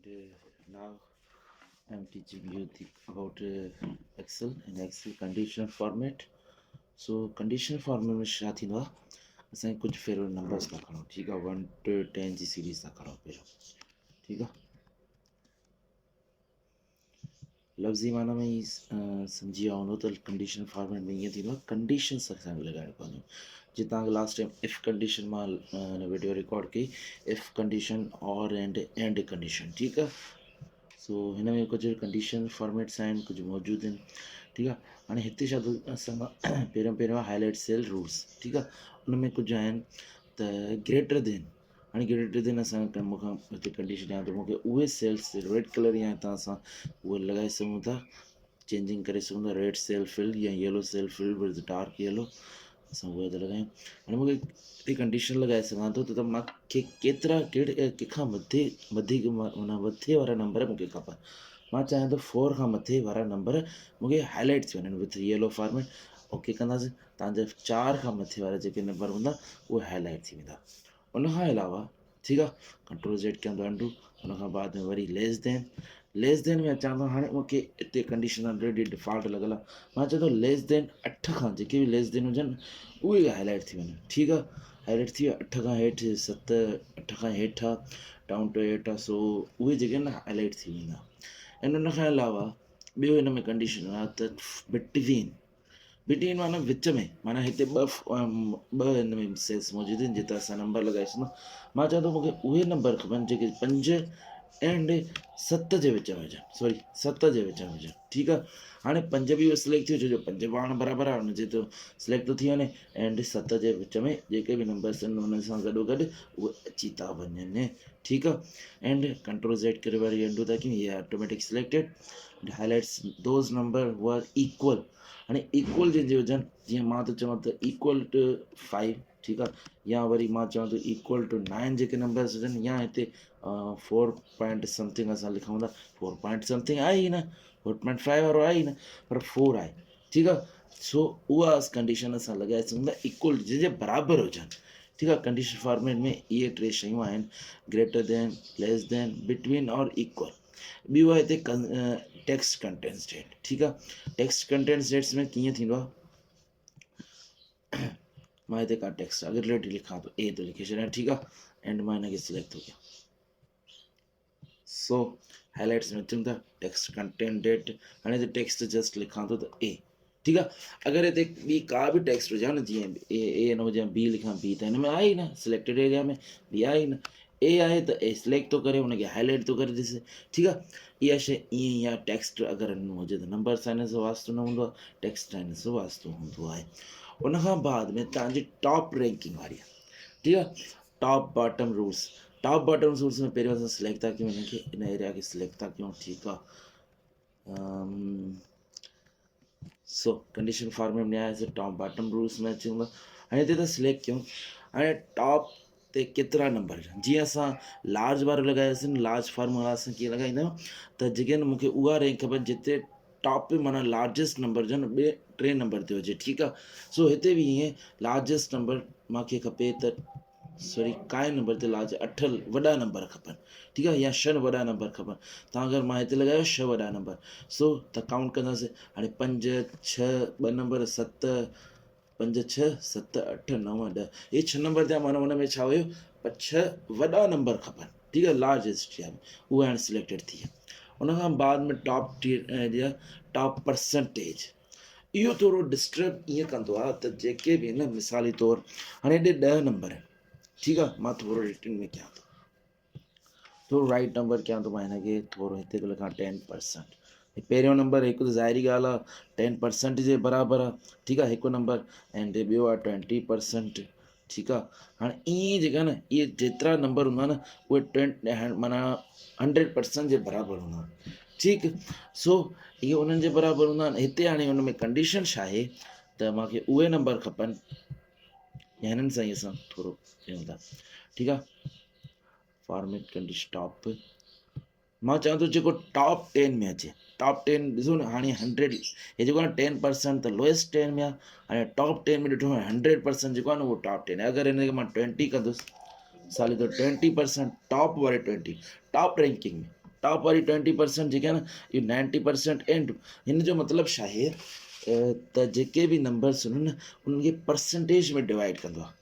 Now I'm teaching you about Excel and Excel conditional format. So conditional format में छा थींदो आहे असांखे कुझु फेरो नंबर्स था खणो ठीकु आहे 1 to 10 जी सीरीज़ था खणो पहिरियों ठीकु आहे लफ़्ज़ी माना में ई सम्झी विया हूंदो त कंडीशनल फॉर्मेट में ईअं थींदो आहे कंडीशन्स असांखे लॻाइणियूं पवंदियूं जीअं तव्हांखे लास्ट टाइम इफ़ कंडीशन मां वीडियो रिकॉर्ड कई इफ़ कंडीशन और एंड कंडीशन ठीकु आहे सो हिन में कुझु कंडीशन फॉर्मेट्स आहिनि कुझु मौजूदु आहिनि ठीकु आहे हाणे हिते छा थो असां पहिरियों हाईलाइट सेल रूल्स ठीकु आहे उन में कुझु आहिनि त ग्रेटर देन हाणे ग्रेटर देन असां मूंखां हिते कंडीशन ॾियां थो मूंखे उहे सेल्स रेड कलर या हितां असां उहे लॻाए सघूं था चेंजिंग करे सघूं था रेड सेल फिल या yellow cell fill with dark yellow असां उहे था लॻायूं हाणे मूंखे हिते कंडीशन लॻाए सघां थो त मूंखे केतिरा कहिड़े कंहिंखां वधीक माना मथे वारा नंबर मूंखे खपनि मां चाहियां थो 4 खां मथे वारा नंबर मूंखे हाईलाइट थी वञनि विथ येलो फॉर्मेट ओके कंदासीं तव्हांजा 4 खां मथे वारा जेके नंबर हूंदा उहे हाईलाइट थी वेंदा उन खां अलावा ठीकु आहे कंट्रोल ज़ेड कयां थो अंडू उन खां बाद में वरी लेस देन में अचां थो हाणे मूंखे हिते कंडीशन ऑलरेडी डिफॉल्ट लॻल आहे मां चवां थो लेस देन 8 खां जेके बि लेस देन हुजनि उहे हाईलाइट थी वञनि ठीकु आहे हाईलाइट थी विया 8 खां हेठि 7 8 खां हेठि आहे डाउन टू 8 आहे सो उहे जेके आहिनि न हाईलाइट थी वेंदा ऐं उन खां अलावा ॿियो हिन में कंडीशन आहे त बिटवीन माना विच में माना हिते ॿ हिन में सेल्स मौजूदु आहिनि जिते असां नंबर लॻाए सघूं मां चवां थो मूंखे उहे नंबर खपनि जेके 5 एंड 7 जे विच में हुजनि सॉरी 7 जे विच में हुजनि ठीकु आहे हाणे 5 बि सिलेक्ट थी छो जो 5 पाण बराबरि आहे हुनजे तो सिलेक्ट थो थी वञे एंड 7 जे विच में जेके बि नंबर्स आहिनि हुन सां गॾोगॾु उहे अची था वञनि ठीकु आहे एंड कंट्रोल ज़ेड करे वरी एंडो था कयूं ये automatic selected highlights those number who are equal हाणे इक्वल जंहिंजे हुजनि जीअं मां त चवां त इक्वल टू 5 ठीकु आहे या वरी मां चवां थो इक्वल टू 9 जेके नंबर्स हुजनि या हिते 4 पॉइंट समथिंग असां लिखूं था 4 पॉइंट समथिंग आहे ई न 4.5 वारो आहे ई न पर 4 आहे ठीकु आहे सो उहा कंडीशन असां लॻाए सघूं था इक्वल जंहिंजे बराबरि हुजनि ठीकु आहे कंडीशन फॉर्मेट में इहे 3 शयूं आहिनि greater than less than between और इक्वल ॿियो आहे हिते टेक्स्ट कंटेंट स्टेट ठीकु आहे टेक्स्ट कंटेंट स्टेट्स में कीअं थींदो आहे मां हिते का टेक्स्ट अगरि रेडी लिखां थो ए थो लिखे छॾियां ठीकु आहे एंड मां हिनखे सिलेक्ट थो कयां सो हाईलाइट्स में अचूं था टेक्स्ट कंटेंट डेट हाणे हिते टेक्स्ट जस्ट लिखां थो त ए ठीकु आहे अगरि हिते ॿी का बि टेक्स्ट हुजे न जीअं ए न हुजे बी लिखां बी त हिन में आहे ई न सिलेक्टेड एरिया में बी आहे ई न ए आहे त ए सिलेक्ट थो करे हुनखे हाईलाइट थो करे ॾिसे ठीकु आहे इहा शइ ईअं ई आहे टेक्स्ट अगरि हिन में हुजे त नंबर सां हिन सां वास्तो न हूंदो आहे टेक्स्ट सां हिन सां वास्तो हूंदो आहे उन खां बाद में तव्हांजी टॉप रैंकिंग वारी आहे ठीकु आहे top bottom rules top bottom rules में पहिरियों असां सिलेक्ट था कयूं हिनखे इन एरिया खे सिलेक्ट था कयूं ठीकु आहे सो कंडीशन फॉर्मेट में आयासीं टॉप बॉटम रूल्स में अचूं था हाणे हिते त सिलेक्ट कयूं हाणे टॉप ते केतिरा नंबर जीअं असां लार्ज वारो लॻायासीं न लार्ज फॉर्मूला असां कीअं लॻाईंदा आहियूं त जेके न मूंखे उहा रैंक खपे जिते टॉप माना लार्जेस्ट नंबर जो न ॿिए 3 नंबर ते हुजे ठीकु आहे सो हिते बि ईअं लार्जेस्ट नंबर मूंखे खपे त सॉरी काए नंबर ते लार्ज 8 वॾा नंबर खपनि ठीकु आहे या 6 वॾा नंबर खपनि तव्हां अगरि मां हिते लॻायो 6 वॾा नंबर सो त काउंट कंदासीं हाणे 5 6 2 नंबर 7 5 6 7 8 9 10 इहे 6 नंबर थिया माना हुन में छा हुयो पर 6 वॾा नंबर खपनि ठीकु आहे लार्जेस्ट थिया उहे हाणे सिलेक्टेड थी विया उन खां बाद में टॉप परसेंटेज इहो थोरो डिस्टर्ब ईअं कंदो आहे त जेके बि न मिसाली तौरु हाणे हेॾे 10 नंबर आहिनि ठीकु आहे मां थोरो रिटर्न में कयां थो थोरो राइट नंबर कयां थो मां हिनखे थोरो हिते थो लिखां 10% पहिरियों नंबर हिकु त ज़ाहिरी ॻाल्हि आहे 10% जे बराबरि आहे ठीकु आहे हिकु नंबर एंड ॿियो आहे 20% ठीकु आहे हाणे ईअं जेका न इहे जेतिरा नंबर हूंदा न उहे माना 100% जे बराबरि हूंदा आहिनि ठीकु सो इहे उन्हनि जे बराबरि हूंदा आहिनि हिते हाणे हुन में कंडीशन छा आहे त मूंखे उहे नंबर खपनि या हिननि सां ई असां थोरो कयूं था ठीकु आहे फॉर्मेट कंडीशन टॉप मां चवां थो जेको टॉप 10 में अचे टॉप 10 ॾिसो न हाणे 100 हे जेको आहे 10% त लोएस्ट 10 में आहे हाणे टॉप 10 में ॾिठो 100% जेको आहे न उहो टॉप 10 आहे अगरि हिनखे मां 20 कंदुसि साली त 20% टॉप वारे 20 टॉप रैंकिंग में टॉप वारी 20% जेके आहे न इहो 90% एंड। हिन जो मतिलबु छा आहे त जेके बि नंबर्स आहिनि न उन्हनि खे परसेंटेज में डिवाइड कंदो आहे,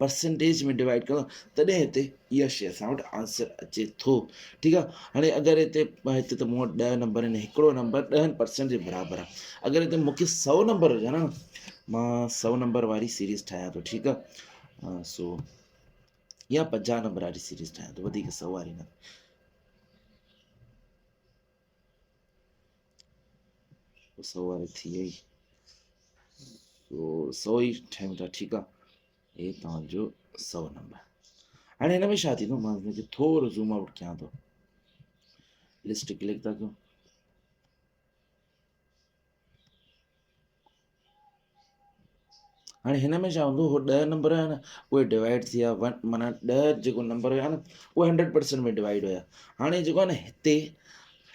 परसेंटेज में डिवाइड कंदो तॾहिं हिते इहा शइ असां वटि आंसर अचे थो। ठीकु आहे। हाणे अगरि हिते त मूं वटि 10 नंबर आहिनि, हिकिड़ो नंबर 10% जे बराबरि आहे। अगरि हिते मूंखे 100 नंबर हुजनि न मां 100 नंबर वारी सीरीज़ ठाहियां थो। ठीकु आहे। सो या 50 नंबर वारी सीरीज़ ठाहियां थो, वधीक 100 वारी न। 100 वारी थी वई, सो 100 ई ठाहियूं था। ठीकु आहे। हे तव्हांजो 100 नंबर। हाणे हिन में छा थींदो, मां हिनखे थोरो ज़ूम आउट कयां थो, लिस्ट क्लिक था कयूं। हाणे हिन में छा हूंदो, उहो 10 नंबर आहे न उहे डिवाइड थी विया माना 10 जेको नंबर हुया न उहे 100% में डिवाइड हुया। हाणे जेको आहे न हिते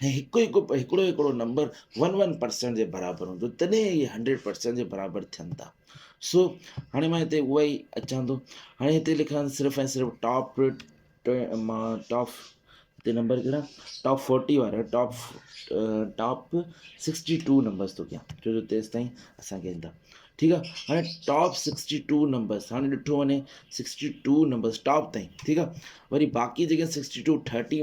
हिकिड़ो नंबर 1% जे बराबरि हूंदो तॾहिं इहे 100% जे बराबरि थियनि था। सो हाणे मां हिते उहा ई अचां थो। हाणे हिते लिखां सिर्फ़ु ऐं सिर्फ़ु मां टॉप हिते नंबर कहिड़ा टॉप 40 वारा टॉप 62 नंबर्स थो कयां छो जो तेसि ताईं असांखे ईंदा। ठीकु आहे। हाणे टॉप 62 नंबर्स हाणे ॾिठो वञे 62 नंबर्स टॉप ताईं। ठीकु आहे। वरी बाक़ी जेके 62 30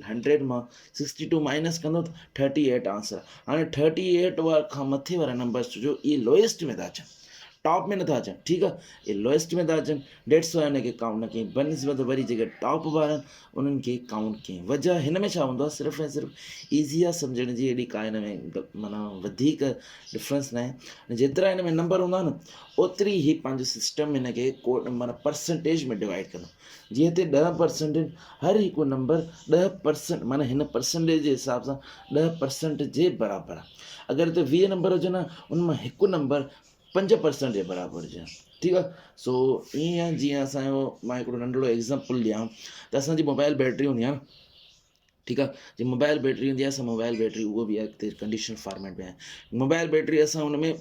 100 मां 62 माइनस कंदो त 38 आंसर। हाणे 38 खां मथे वारा नंबर्स जो इहे लोएस्ट में था अचनि, टॉप में नथा अचनि। ठीकु आहे। इहे लोएस्ट में था अचनि, डेट्स वारा हिनखे काउंट न कयईं बनस्बत वरी जेके टॉप वारा आहिनि उन्हनि खे काउंट कयईं। वजह हिन में छा हूंदो आहे, सिर्फ़ु ऐं सिर्फ़ु ईज़ी आहे सम्झण जी, एॾी का हिन में माना वधीक डिफरेंस न आहे। जेतिरा हिन में नंबर हूंदा न ओतिरी ई पंहिंजो सिस्टम हिनखे माना परसेंटेज में डिवाइड कंदो। जीअं हिते 10% आहिनि, हर हिकु नंबर 10% माना हिन परसेंटेज जे हिसाब सां 10% जे बराबरि आहे। अगरि हिते 20 नंबर हुजनि न उन मां हिकु नंबर 5% जे बराबरि हुजे। ठीकु आहे। सो ईअं जीअं असांजो मां हिकिड़ो नंढिड़ो एग्ज़ाम्पल ॾियां त असांजी मोबाइल बैटरी हूंदी आहे न। ठीकु आहे। जीअं मोबाइल बैटरी हूंदी आहे, असां मोबाइल बैटरी उहो बि आहे हिते कंडीशनल फॉर्मेट में आहे। मोबाइल बैटरी असां हुन में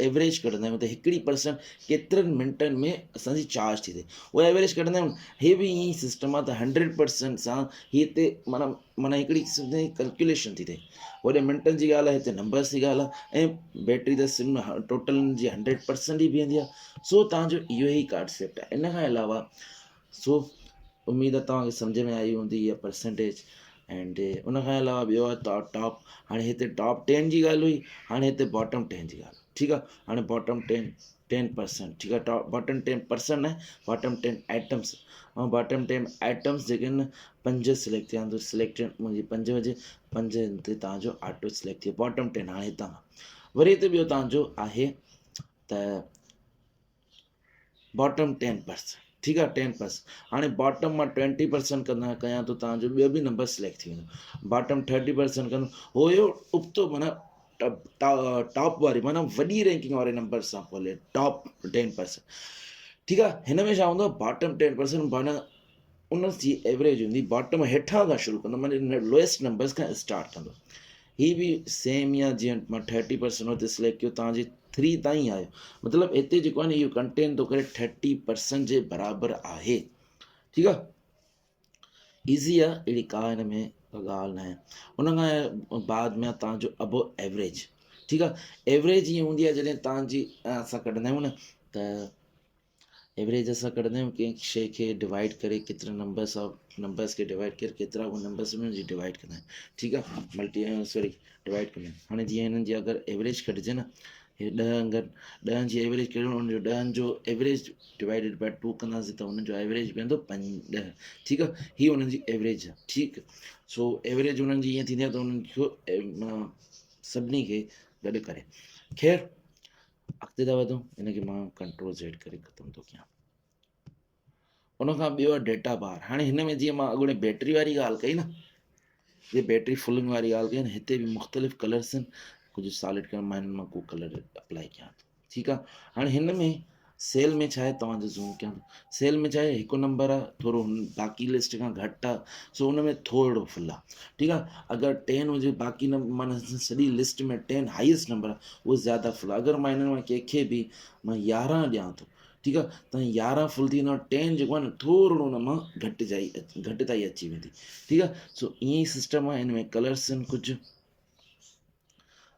एवरेज कढंदा आहियूं त हिकिड़ी परसेंट केतिरनि मिंटनि में असांजी चार्ज थी थिए उहा एवरेज कढंदा आहियूं। हे बि ईअं ई सिस्टम आहे त 100% सां हीअ हिते माना माना हिकिड़ी कैलकुलेशन थी थिए। होॾे मिंटनि जी ॻाल्हि आहे, हिते नंबर्स जी ॻाल्हि आहे, ऐं बैटरी त सिम टोटल जी 100% ई बीहंदी आहे। सो तव्हांजो इहो ई कॉन्सेप्ट आहे। इन खां अलावा सो उमेदु आहे तव्हांखे सम्झ में आई हूंदी इहा परसेंटेज। एंड उन खां अलावा ॿियो आहे टॉप। हाणे हिते टॉप 10 जी ॻाल्हि हुई, हाणे हिते बॉटम 10 जी ॻाल्हि। ठीकु आहे। हाणे बॉटम 10%। ठीकु आहे। टॉप बॉटम 10% न बॉटम 10 आइटम्स। ऐं बॉटम 10 आइटम्स जेके आहिनि 5 सिलेक्ट थिया आहिनि, सिलेक्टेड मुंहिंजी 5 हुजे 5 ते तव्हांजो ऑटो सिलेक्ट थियो बॉटम 10। हाणे हितां वरी हिते ॿियो तव्हांजो आहे त बॉटम 10%। ठीकु आहे। 10%। हाणे बॉटम मां 20% कयां थो तव्हांजो ॿियो बि नंबर सिलेक्ट थी वेंदो। बॉटम 30% कंदो हुयो उबतो माना टॉप वारी माना वॾी रैंकिंग वारे नंबर सां खोले टॉप 10%। ठीकु आहे। हिन में छा हूंदो आहे बॉटम 10% माना उन जी एवरेज हूंदी बॉटम हेठां खां शुरू कंदो माना लोएस्ट नंबर्स खां स्टार्ट कंदो। हीअ बि सेम ई आहे जीअं मां 30% हुते सिलेक्ट कयो तव्हांजी 3 ताईं आयो मतिलबु हिते जेको आहे न इहो कंटेन थो करे 30% जे बराबरि आहे। ठीकु आहे। ईज़ी आहे, अहिड़ी का हिन में ॻाल्हि न आहे। उन खां बाद में तव्हांजो अबो एवरेज। ठीकु आहे। एवरेज ईअं हूंदी आहे जॾहिं तव्हांजी असां कढंदा आहियूं न त एवरेज असां कढंदा आहियूं कंहिं शइ खे डिवाइड करे केतिरा नंबर्स खे डिवाइड करे केतिरा उहे नंबर्स में जी डिवाइड कंदा आहियूं। ठीकु आहे। डिवाइड कंदा आहियूं। हाणे जीअं हिननि जी अगरि एवरेज कढिजे न हे 10 अगरि 10 जी एवरेज कहिड़ो हुनजो 10 जो एवरेज डिवाइडेड बाय 2 कंदासीं त हुनजो एवरेज बीहंदो 10। ठीकु आहे। हीअ हुननि जी एवरेज आहे। ठीकु। सो एवरेज हुननि जी ईअं थींदी आहे त उन्हनि खे सभिनी खे गॾु करे ख़ैरु अॻिते था वधूं। हिनखे मां कंट्रोल ज़ेड करे ख़तमु थो कयां। उनखां ॿियो आहे डेटा बार। हाणे हिन में जीअं मां अॻोणे बैटरी वारी ॻाल्हि कई न ये बैटरी फुलिंग वारी ॻाल्हि कई न हिते बि मुख़्तलिफ़ कलर्स आहिनि। कुझु सॉलिड कलर मां हिननि मां को कलर अप्लाई कयां थो। ठीकु आहे। हाणे हिन में सेल में छा आहे तव्हांजो ज़ूम कयां थो। सेल में छा आहे हिकु नंबर आहे थोरो बाक़ी लिस्ट खां घटि आहे सो हुन में थोरो फुल आहे। ठीकु आहे। अगरि 10 हुजे बाक़ी माना सॼी लिस्ट में 10 हाईएस्ट नंबर आहे उहो ज़्यादा फुल आहे। अगरि मां हिननि मां कंहिंखे बि मां 11 ॾियां थो ठीकु आहे, त 11 फुल थी वेंदो, 10 जेको आहे न थोरो हुन मां घटिताई अची वेंदी। ठीकु आहे, सो ईअं ई सिस्टम आहे। हिन में कलर्स आहिनि कुझु,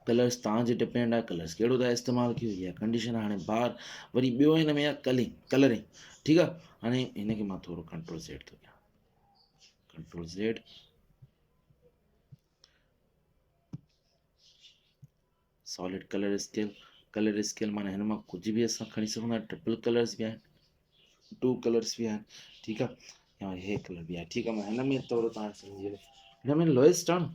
कलर्स तव्हांजे डिपेंड आहे, कलर्स कहिड़ो था इस्तेमालु कयो, इहा कंडीशन आहे। हाणे ॿार वरी ॿियो हिन में आहे कलरिंग। ठीकु आहे, हाणे हिनखे मां थोरो कंट्रोल ज़ेड थो कयां, control Z, solid colour scale माना हिन मां कुझु बि असां खणी सघूं था। ट्रिपल कलर्स बि आहिनि, टू कलर्स बि आहिनि। ठीकु आहे, या हे कलर बि आहे। ठीकु आहे, मां हिन में थोरो तव्हां सम्झी वठो। हिन में लोएस्ट आहे न,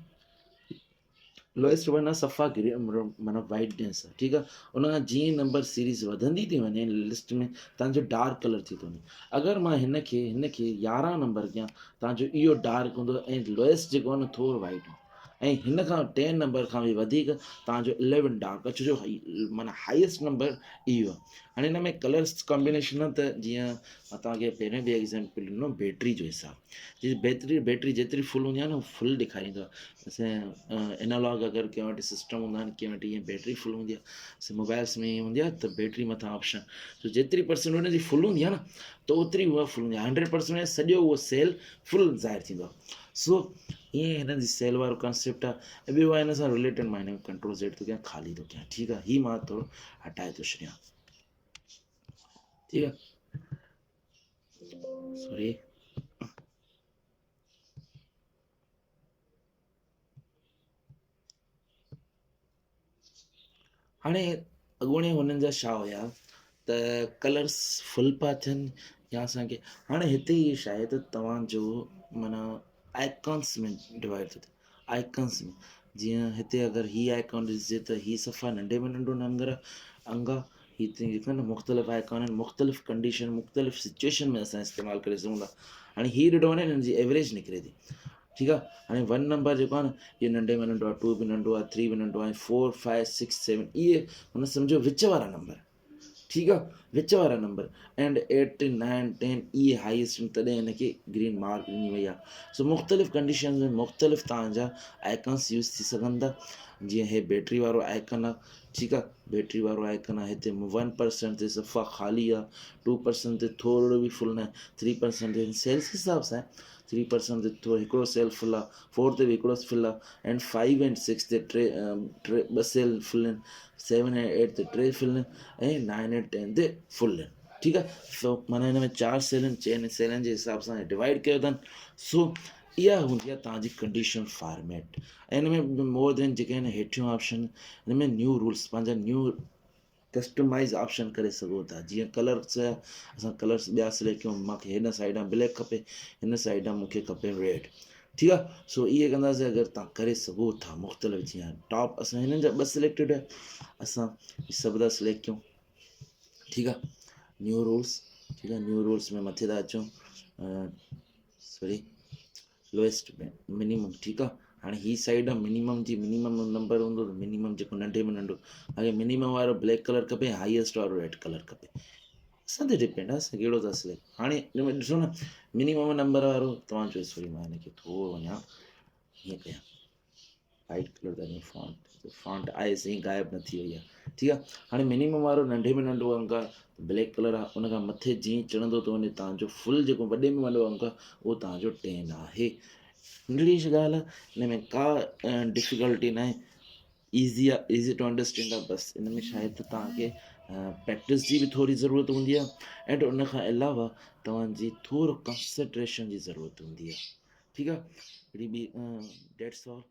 लोएस्ट वन आहे सफ़ा ग्रीन, माना वाइटनेस आहे। ठीकु आहे, उन खां जीअं नंबर सीरीज़ वधंदी थी वञे लिस्ट में, तव्हांजो डार्क कलर थी थो वञे। अगरि मां हिनखे 11 नंबर कयां, तव्हांजो इहो डार्क हूंदो ऐं लोएस्ट जेको आहे न थोरो वाइट हूंदो। ऐं हिन खां 10 नंबर खां बि वधीक तव्हांजो 11 डार्क आहे, छो जो माना हाईएस्ट नंबर इहो आहे। हाणे हिन में कलर्स कॉम्बिनेशन आहे, त जीअं मां तव्हांखे पहिरियों बि एग्ज़ाम्पल ॾिनो बैटरी जो हिसाबु, जीअं बैटरी जेतिरी फुल हूंदी आहे न, फुल ॾेखारींदो आहे। असां एनालॉग अगरि कंहिं वटि सिस्टम हूंदा आहिनि, कंहिं वटि ईअं बैटरी फुल हूंदी आहे, असां मोबाइल्स में ईअं हूंदी आहे त बैटरी मथां ऑप्शन, त जेतिरी परसेंट हुनजी फुल हूंदी आहे न, त ओतिरी उहा फुल हूंदी आहे। 100% सॼो उहो सेल फुल ज़ाहिर थींदो आहे। सो ईअं हिन जी सेल वारो कॉन्सेप्ट आहे। ऐं ॿियो आहे हिन सां रिलेटेड, मां हिन में कंट्रोल ज़ेड थो कयां, ख़ाली थो कयां। ठीकु आहे, हीअ मां थोरो हटाए थो छॾियां। ठीकु आहे, सॉरी। हाणे अॻूणे हुननि जा छा हुया, त कलर्स फुल पिया थियनि, या असांखे हाणे हिते इहे शायदि तव्हांजो माना आइकॉन्स में डिवाइड थो थिए। आइकॉन्स में जीअं हिते अगरि हीअ आइकॉन ॾिसिजे त हीअ सफ़ा नंढे में नंढो अंग आहे। हिते जेको आहे न मुख़्तलिफ़ आइकॉन आहिनि, मुख़्तलिफ़ कंडीशन, मुख़्तलिफ़ सिचुएशन में असां इस्तेमालु करे सघूं था। हाणे हीअ ॾिठो वञे हिन जी एवरेज निकिरे थी। ठीकु आहे, हाणे 1 नंबर जेको आहे न, इहे नंढे में नंढो आहे, 2 बि नंढो आहे, 3 बि नंढो आहे, 4 5 6 7 इहे माना सम्झो विच वारा नंबर। ठीकु आहे, विच वारा नंबर, एंड 8 9 10 इहे हाईएस्ट, तॾहिं हिनखे ग्रीन मार्क ॾिनी वई आहे। सो मुख़्तलिफ़ कंडीशन में मुख़्तलिफ़ तव्हांजा आइकन्स यूज़ थी सघनि था। जीअं हे बैटरी वारो आइकन आहे। ठीकु आहे, बैटरी वारो आइकन आहे, हिते 1% ते सफ़ा ख़ाली आहे, 2% ते थोरो बि फुल न आहे, 3% ते सेल्स हिसाब सां आहे, 3% ते थोरो हिकिड़ो सेल फुल आहे, 4 ते बि हिकिड़ो फुल आहे, एंड 5 ऐं 6 ते ॿ सेल फुल आहिनि, 7 ऐं 8 ते 3 फुल आहिनि, ऐं 9 ऐं 10 ते फुल आहिनि। ठीकु आहे, सो माना हिन में 4 सेल आहिनि, 4 सेलनि जे हिसाब सां डिवाइड कयो अथनि। सो इहा हूंदी आहे तव्हांजी कंडीशन फॉर्मेट। ऐं हिन में मोर देन जेके आहिनि हेठियों ऑप्शन, हिन में न्यू रूल्स, पंहिंजा न्यू कस्टमाइज़ ऑप्शन करे सघो था। जीअं कलर्स, असां कलर्स ॿिया सिलेक्ट कयूं, मूंखे हिन साइड आहे ब्लैक खपे, हिन साइड आहे मूंखे खपे रेड। ठीकु आहे, सो इहे कंदासीं अगरि तव्हां करे सघो था मुख़्तलिफ़। जीअं टॉप असां हिननि जा 2 सिलेक्टेड आहे, असां सभु था सिलेक्ट कयूं। ठीकु आहे, न्यू रूल्स। ठीकु आहे, न्यू रूल्स में मथे था अचूं, सॉरी लोएस्ट में मिनिमम। ठीकु आहे, हाणे ही साइड आहे मिनिमम जी, मिनिमम नंबर हूंदो त मिनिमम जेको नंढे में नंढो, अगरि मिनिमम वारो ब्लैक कलर खपे, हाईएस्ट वारो रेड कलर खपे, असां ते डिपेंड आहे असां कहिड़ो था सिलेक्ट। हाणे हिन में ॾिसो न, मिनिमम नंबर वारो तव्हांजो, सॉरी मां हिनखे थोरो वञा हीअं कयां, वाइट कलर था फॉन्ट, फॉन्ट आहे सही, गायब न थी वई आहे। ठीकु आहे, हाणे मिनिमम वारो नंढे में नंढो अंक आहे, ब्लैक कलर आहे, उन खां मथे जीअं चढ़ंदो थो वञे तव्हांजो फुल जेको वॾे में वॾो अंक आहे, उहो तव्हांजो 10 आहे। नंढड़ी सी ॻाल्हि आहे, हिन में का डिफिकल्टी न आहे, ईज़ी आहे, ईज़ी टू अंडरस्टैंड आहे। बसि हिन में शायदि तव्हांखे प्रैक्टिस जी बि थोरी ज़रूरत हूंदी आहे, ऐं उन खां अलावा तव्हांजी थोरो कंसंट्रेशन जी ज़रूरत हूंदी आहे। ठीकु आहे, डेट्स ऑल,